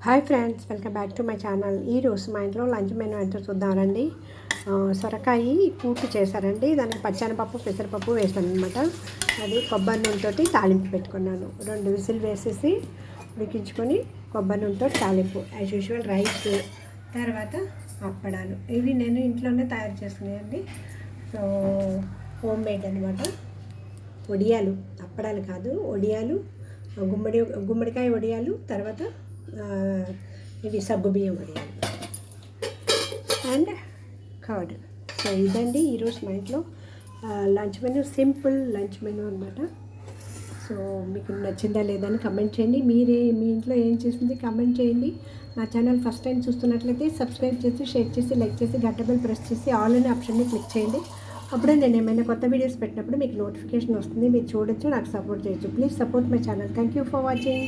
Hi friends, welcome back to my channel. ఈరోజు మా ఇంట్లో లంచ్ మెనూ ఎంతో చూద్దామండి. సొరకాయ కూటు చేశారండి. దానికి పచ్చనిపప్పు పెసరపప్పు వేసాను అనమాట. అది కొబ్బరి నూనెతోటి తాలింపు పెట్టుకున్నాను. 2 విజిల్ వేసేసి ఉడికించుకొని కొబ్బరి నూనెతో తాలింపు యాజ్ యూజువల్ రైస్, తర్వాత అప్పడాలు. ఇవి నేను ఇంట్లోనే తయారు చేసుకున్నాయండి. సో హోమ్ మేడ్ అనమాట. వడియాలు, అప్పడాలు కాదు, వడియాలు, గుమ్మడికాయ వడియాలు, తర్వాత ఇవి సగ్గుబియ్యం వడియాలు అండ్ కర్డ్. సో ఇదండి ఈరోజు మా ఇంట్లో lunch menu, simple lunch menu అనమాట. సో మీకు నచ్చిందా లేదా అని కమెంట్ చేయండి. మీ ఇంట్లో ఏం చేసింది కమెంట్ చేయండి. నా ఛానల్ ఫస్ట్ టైం చూస్తున్నట్లయితే సబ్స్క్రైబ్ చేసి, షేర్ చేసి, లైక్ చేసి, గంట బెల్ ప్రెస్ చేసి ఆల్ అనే ఆప్షన్ని క్లిక్ చేయండి. అప్పుడే నేను ఏమైనా కొత్త వీడియోస్ పెట్టినప్పుడు మీకు నోటిఫికేషన్ వస్తుంది. మీరు చూడొచ్చు, నాకు సపోర్ట్ చేయొచ్చు. Please support my channel. Thank you for watching.